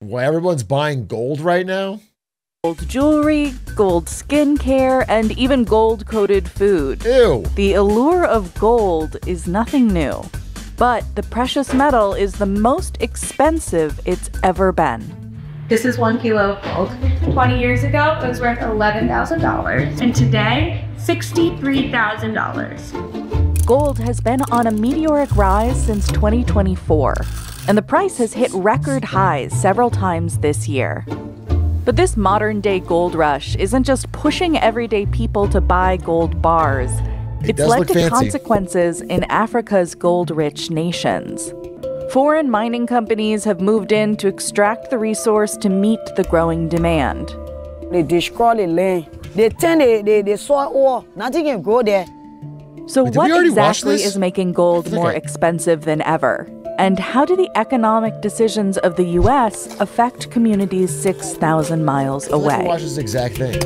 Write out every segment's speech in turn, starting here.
Why everyone's buying gold right now? Gold jewelry, gold skincare, and even gold-coated food. Ew. The allure of gold is nothing new, but the precious metal is the most expensive it's ever been. This is 1 kilo of gold. 20 years ago, it was worth $11,000, and today, $63,000. Gold has been on a meteoric rise since 2024, and the price has hit record highs several times this year. But this modern-day gold rush isn't just pushing everyday people to buy gold bars. It's led to consequences in Africa's gold-rich nations. Foreign mining companies have moved in to extract the resource to meet the growing demand. They destroy the land. They turn the soil ore. Nothing can grow there. So what exactly is making gold more expensive than ever? And how do the economic decisions of the U.S. affect communities 6,000 miles away? Watch this exact thing.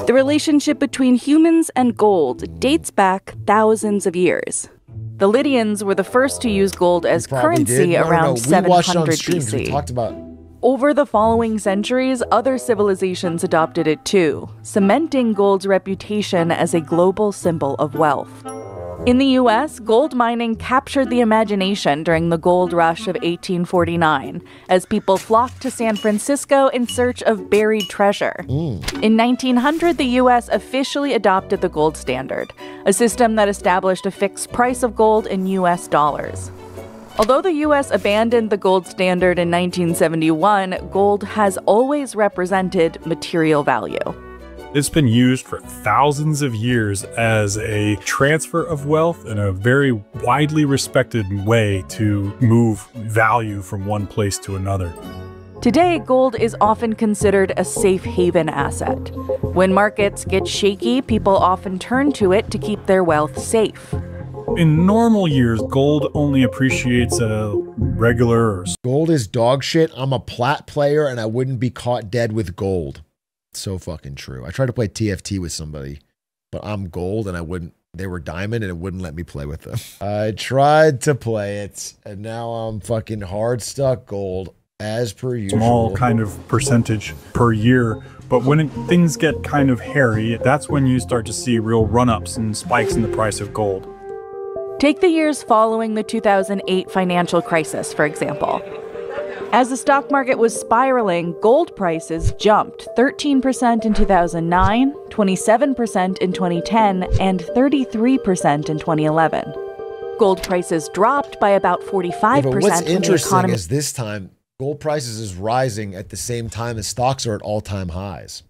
The relationship between humans and gold dates back thousands of years. The Lydians were the first to use gold as currency around 700 BC. We talked about. Over the following centuries, other civilizations adopted it too, cementing gold's reputation as a global symbol of wealth. In the U.S., gold mining captured the imagination during the gold rush of 1849, as people flocked to San Francisco in search of buried treasure. In 1900, the U.S. officially adopted the gold standard, a system that established a fixed price of gold in U.S. dollars. Although the U.S. abandoned the gold standard in 1971, gold has always represented material value. It's been used for thousands of years as a transfer of wealth and a very widely respected way to move value from one place to another. Today, gold is often considered a safe haven asset. When markets get shaky, people often turn to it to keep their wealth safe. In normal years, gold only appreciates a regular. Gold is dog shit. I'm a plat player and I wouldn't be caught dead with gold. So fucking true. I tried to play TFT with somebody, but I'm gold and I wouldn't. They were diamond and it wouldn't let me play with them. I tried to play it and now I'm fucking hard stuck gold as per usual. Small kind of percentage per year. But when things get kind of hairy, that's when you start to see real run-ups and spikes in the price of gold. Take the years following the 2008 financial crisis, for example. As the stock market was spiraling, gold prices jumped 13% in 2009, 27% in 2010, and 33% in 2011. Gold prices dropped by about 45%. But what's interesting is this time, gold prices is rising at the same time as stocks are at all-time highs.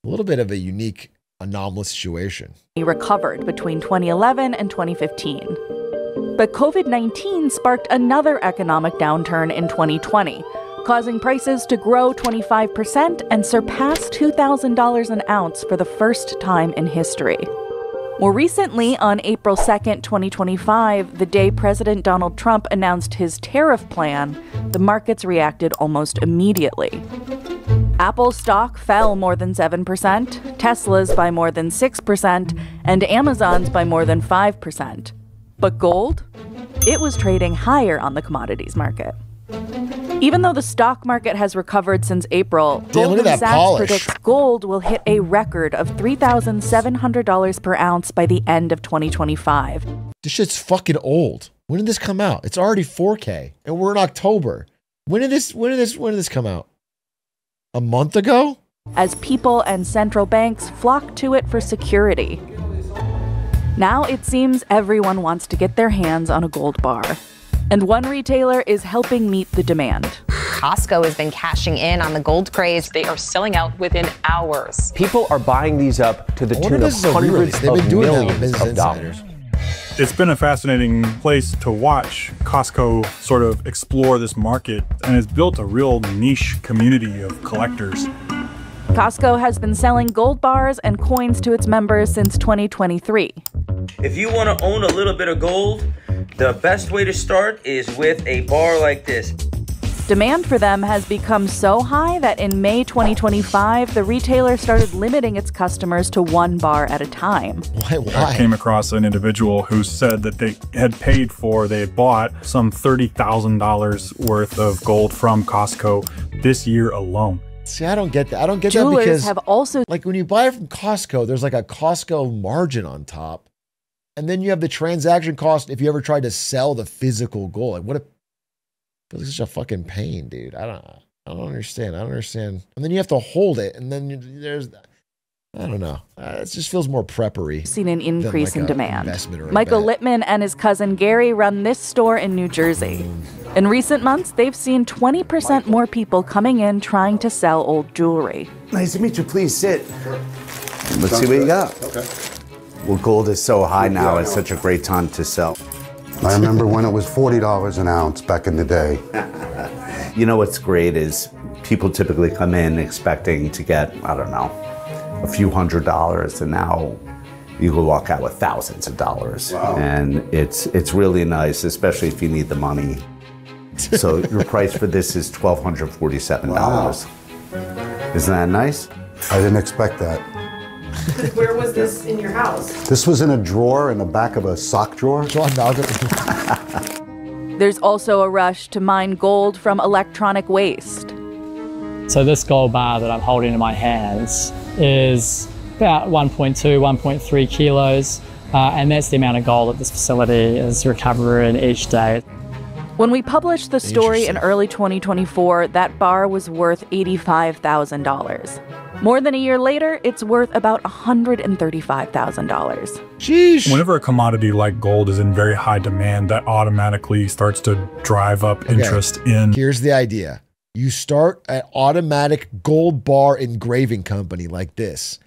A little bit of a unique, anomalous situation. Recovered between 2011 and 2015. But COVID-19 sparked another economic downturn in 2020, causing prices to grow 25% and surpass $2,000 an ounce for the first time in history. More recently, on April 2nd, 2025, the day President Donald Trump announced his tariff plan, the markets reacted almost immediately. Apple's stock fell more than 7%, Tesla's by more than 6%, and Amazon's by more than 5%. But gold? It was trading higher on the commodities market. Even though the stock market has recovered since April, Goldman Sachs predicts gold will hit a record of $3,700 per ounce by the end of 2025. This shit's fucking old. When did this come out? It's already 4K, and we're in October. When did this come out? A month ago? As people and central banks flock to it for security. Now it seems everyone wants to get their hands on a gold bar. And one retailer is helping meet the demand. Costco has been cashing in on the gold craze. They are selling out within hours. People are buying these up to the tune of hundreds of millions of dollars. It's been a fascinating place to watch Costco sort of explore this market, and it's built a real niche community of collectors. Costco has been selling gold bars and coins to its members since 2023. If you want to own a little bit of gold, the best way to start is with a bar like this. Demand for them has become so high that in May 2025, the retailer started limiting its customers to 1 bar at a time. Why? I came across an individual who said that they had bought some $30,000 worth of gold from Costco this year alone. See, I don't get that. I don't get Jewelers that because have also, like when you buy it from Costco, there's like a Costco margin on top. And then you have the transaction cost if you ever tried to sell the physical gold. Like what a feels like such a fucking pain, dude. I don't understand. And then you have to hold it, and then there's, I don't know. It just feels more preppery. Seen an increase in demand. Michael Michael Littman and his cousin Gary run this store in New Jersey. In recent months, they've seen 20% more people coming in trying to sell old jewelry. Nice to meet you. Please sit. Let's see what you got. Okay. Well, gold is so high now. It's such a great time to sell. I remember when it was $40 an ounce back in the day. You know what's great is people typically come in expecting to get, I don't know, a few $100s, and now you can walk out with thousands of dollars. Wow. And it's really nice, especially if you need the money. So your price for this is $1,247. Wow. Isn't that nice? I didn't expect that. Where was this in your house? This was in a drawer in the back of a sock drawer. There's also a rush to mine gold from electronic waste. So this gold bar that I'm holding in my hands is about 1.2, 1.3 kilos, and that's the amount of gold that this facility is recovering each day. When we published the story in early 2024, that bar was worth $85,000. More than a year later, it's worth about $135,000. Jeez. Whenever a commodity like gold is in very high demand, that automatically starts to drive up interest in. Here's the idea. You start an automatic gold bar engraving company like this,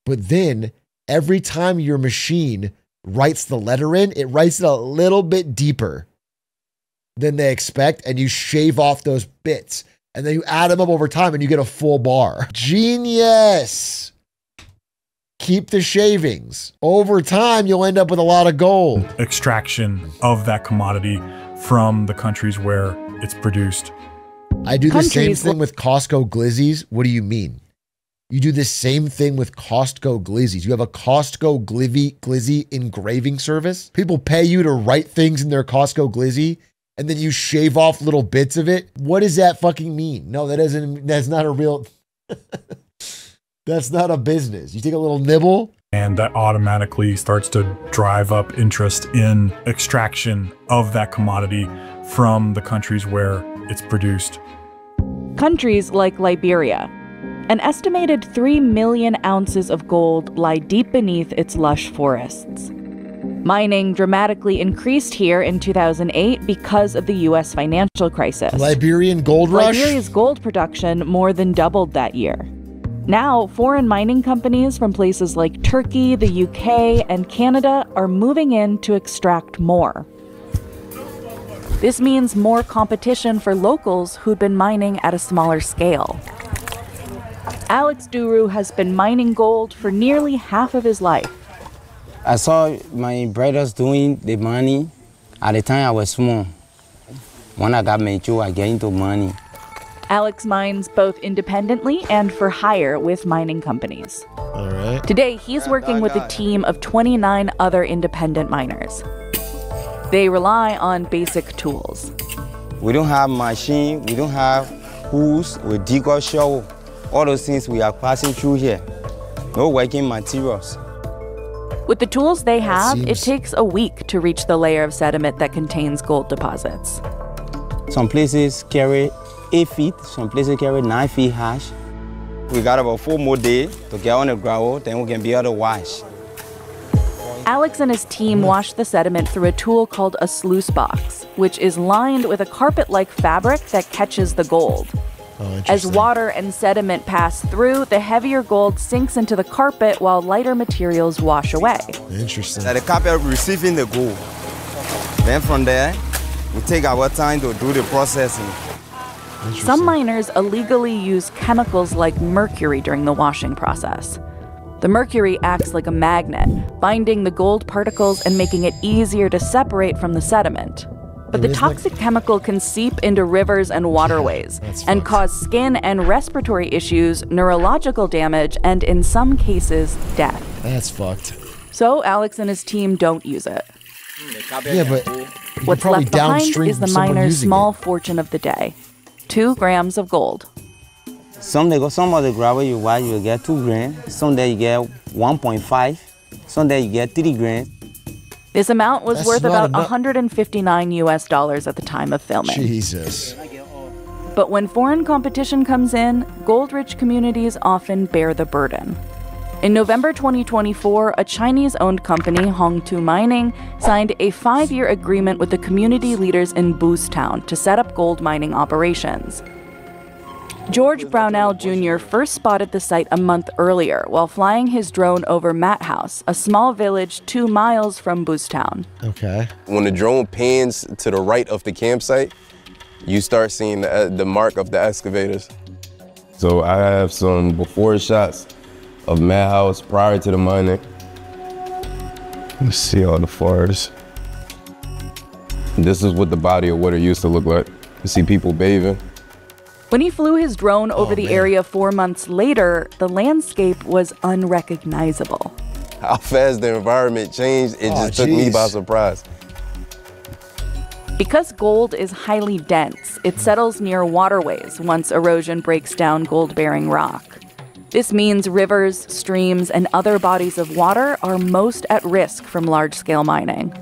but then every time your machine writes the letter in, it writes it a little bit deeper than they expect, and you shave off those bits. And then you add them up over time and you get a full bar. Genius. Keep the shavings. Over time, you'll end up with a lot of gold. Extraction of that commodity from the countries where it's produced. I do the same thing with Costco glizzies. What do you mean? You do the same thing with Costco glizzies. You have a Costco glizzy engraving service. People pay you to write things in their Costco glizzy, and then you shave off little bits of it. What does that fucking mean? No, that's not a real, that's not a business. You take a little nibble. And that automatically starts to drive up interest in extraction of that commodity from the countries where it's produced. Countries like Liberia. An estimated 3 million ounces of gold lie deep beneath its lush forests. Mining dramatically increased here in 2008 because of the U.S. financial crisis. Liberian gold rush? Liberia's gold production more than doubled that year. Now, foreign mining companies from places like Turkey, the UK, and Canada are moving in to extract more. This means more competition for locals who'd been mining at a smaller scale. Alex Duru has been mining gold for nearly half of his life. I saw my brothers doing the money at the time I was small. When I got mature, I get into money. Alex mines both independently and for hire with mining companies. All right. Today, he's working with a team of 29 other independent miners. They rely on basic tools. We don't have machine, we don't have hooves, we dig or shovel. All those things we are passing through here. No working materials. With the tools they have, it takes a week to reach the layer of sediment that contains gold deposits. Some places carry 8 feet, some places carry 9 feet hash. We got about 4 more days to get on the gravel, then we can be able to wash. Alex and his team wash the sediment through a tool called a sluice box, which is lined with a carpet-like fabric that catches the gold. As water and sediment pass through, the heavier gold sinks into the carpet while lighter materials wash away. Interesting. The carpet receiving the gold. Then from there, we take our time to do the processing. Some miners illegally use chemicals like mercury during the washing process. The mercury acts like a magnet, binding the gold particles and making it easier to separate from the sediment. But the toxic chemical can seep into rivers and waterways and cause skin and respiratory issues, neurological damage, and in some cases, death. That's fucked. So Alex and his team don't use it. Yeah, but what's left behind is the miner's small fortune of the day. 2 grams of gold. Some of the gravel you buy, you get 2 grand. Some day you get 1.5. Some day you get 3 grand. This amount was worth about $159 US at the time of filming. Jesus. But when foreign competition comes in, gold-rich communities often bear the burden. In November 2024, a Chinese-owned company, Hongtu Mining, signed a 5-year agreement with the community leaders in Boostown to set up gold mining operations. George Brownell Jr. first spotted the site a month earlier while flying his drone over Matt House, a small village 2 miles from Boostown. Okay. When the drone pans to the right of the campsite, you start seeing the mark of the excavators. So I have some before shots of Matt House prior to the mining. Let's see all the fires. This is what the body of water used to look like. You see people bathing. When he flew his drone over the area 4 months later, the landscape was unrecognizable. How fast the environment changed, it just took me by surprise. Because gold is highly dense, it settles near waterways once erosion breaks down gold-bearing rock. This means rivers, streams, and other bodies of water are most at risk from large-scale mining.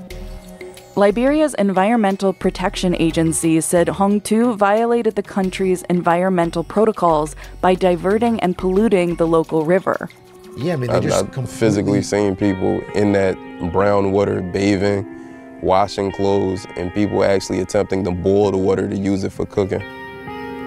Liberia's Environmental Protection Agency said Hongtu violated the country's environmental protocols by diverting and polluting the local river. Yeah, I mean, I've physically seen people in that brown water bathing, washing clothes, and people actually attempting to boil the water to use it for cooking.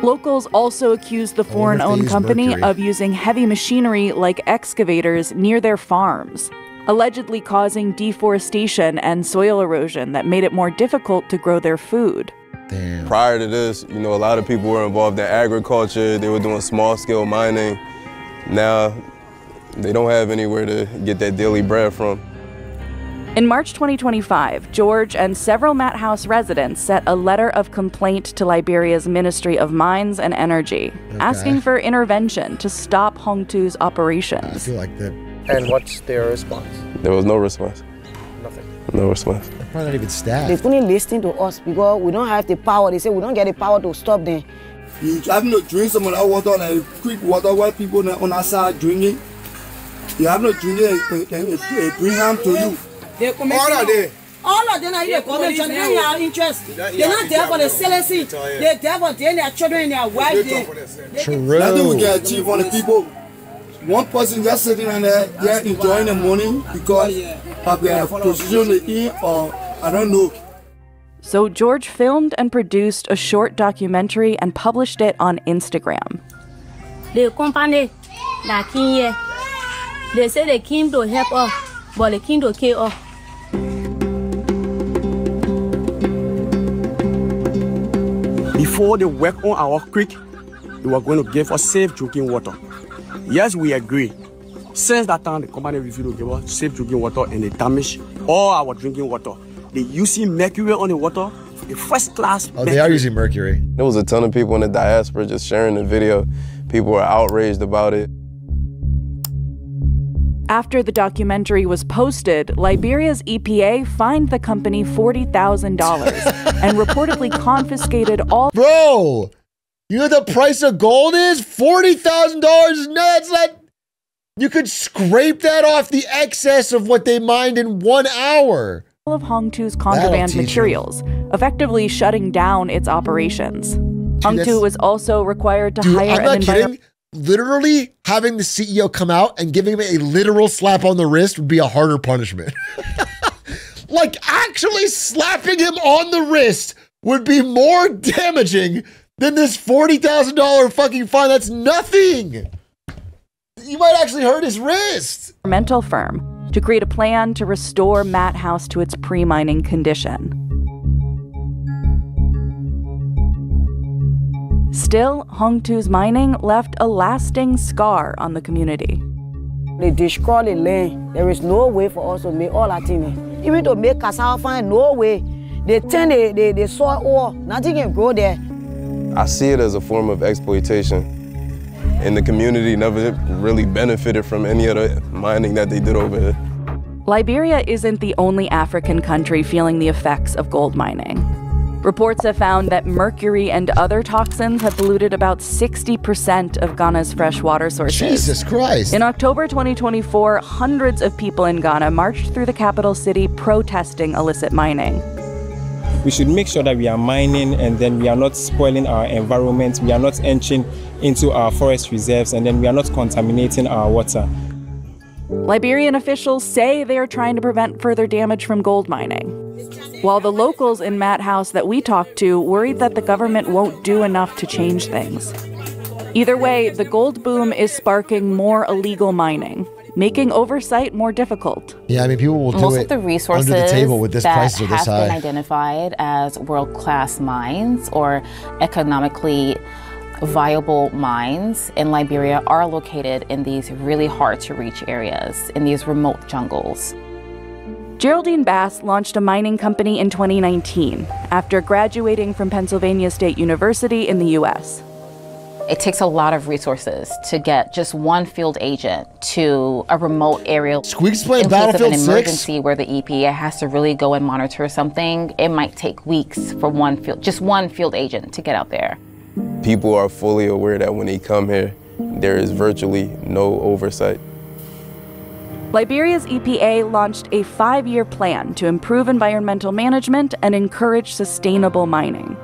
Locals also accused the foreign-owned company of using heavy machinery like excavators near their farms, allegedly causing deforestation and soil erosion that made it more difficult to grow their food. Damn. Prior to this, a lot of people were involved in agriculture. They were doing small-scale mining. Now, they don't have anywhere to get that daily bread from. In March 2025, George and several Matt House residents sent a letter of complaint to Liberia's Ministry of Mines and Energy, asking for intervention to stop Hongtu's operations. I feel like that. And what's their response? There was no response. Nothing. No response. They're probably not even staffed. They couldn't listen to us because we don't have the power. They say we don't get the power to stop them. You have to drink some of that water, like quick water, where people on our side drinking. You have to drink it, it bring harm to you. All of them. All of them are in the convention. They are interested. They're not there for the celibacy. They're there for their children and their wives. True. Nothing we can achieve on the people. One person just sitting in there, they're enjoying the money because of their position in, or I don't know. So George filmed and produced a short documentary and published it on Instagram. The company that came here, they say they came to help us, but they came to kill us. Before they work on our creek, they were going to give us safe drinking water. Yes, we agree. Since that time, the company refused to give us safe drinking water and they damaged all our drinking water. They using mercury on the water, the first class. Oh, they are using mercury. There was a ton of people in the diaspora just sharing the video. People were outraged about it. After the documentary was posted, Liberia's EPA fined the company $40,000 and reportedly confiscated all. Bro, you know what the price of gold is? $40,000 is nuts. You could scrape that off the excess of what they mined in 1 hour. All of Hongtu's contraband materials, effectively shutting down its operations. Hongtu was also required to hire I'm not kidding. Literally having the CEO come out and giving him a literal slap on the wrist would be a harder punishment. Like actually slapping him on the wrist would be more damaging than this $40,000 fucking fine. That's nothing. You might actually hurt his wrist. Environmental firm to create a plan to restore Matt House to its pre-mining condition. Still, Hongtu's mining left a lasting scar on the community. They destroy the land. There is no way for us to make all that thing. Even to make cassava fine, no way. They turn the soil ore, nothing can grow there. I see it as a form of exploitation. And the community never really benefited from any of the mining that they did over here. Liberia isn't the only African country feeling the effects of gold mining. Reports have found that mercury and other toxins have polluted about 60% of Ghana's freshwater sources. Jesus Christ. In October 2024, hundreds of people in Ghana marched through the capital city protesting illicit mining. We should make sure that we are mining and then we are not spoiling our environment, we are not entering into our forest reserves, and then we are not contaminating our water. Liberian officials say they are trying to prevent further damage from gold mining, while the locals in Matt House that we talked to worried that the government won't do enough to change things. Either way, the gold boom is sparking more illegal mining, making oversight more difficult. Yeah, I mean, people will do Most it of the resources under the table with this that prices are this have been high. identified as world-class mines or economically viable mines in Liberia are located in these really hard-to-reach areas, in these remote jungles. Geraldine Bass launched a mining company in 2019 after graduating from Pennsylvania State University in the U.S. It takes a lot of resources to get just one field agent to a remote area. Squeak's playing in case of Battlefield an 6? emergency where the EPA has to really go and monitor something, it might take weeks for just one field agent to get out there. People are fully aware that when they come here, there is virtually no oversight. Liberia's EPA launched a 5-year plan to improve environmental management and encourage sustainable mining.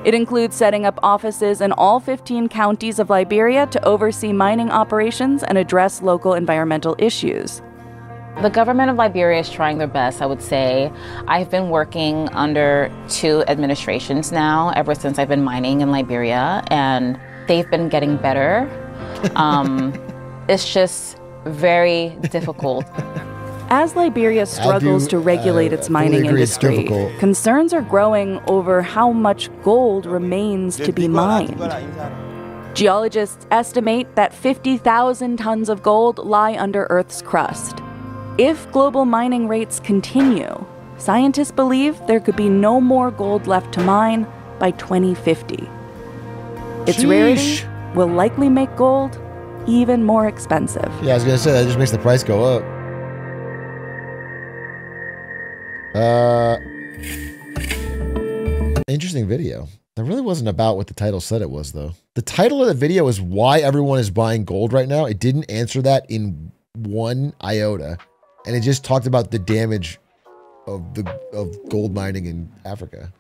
It includes setting up offices in all 15 counties of Liberia to oversee mining operations and address local environmental issues. The government of Liberia is trying their best, I would say. I've been working under 2 administrations now, ever since I've been mining in Liberia, and they've been getting better. It's just very difficult. As Liberia struggles to regulate its mining industry, concerns are growing over how much gold remains to be mined. Geologists estimate that 50,000 tons of gold lie under Earth's crust. If global mining rates continue, scientists believe there could be no more gold left to mine by 2050. Its rarity will likely make gold even more expensive. Yeah, I was gonna say, that just makes the price go up. Interesting video. That really wasn't about what the title said it was, though. The title of the video is why everyone is buying gold right now. It didn't answer that in one iota. And it just talked about the damage of gold mining in Africa.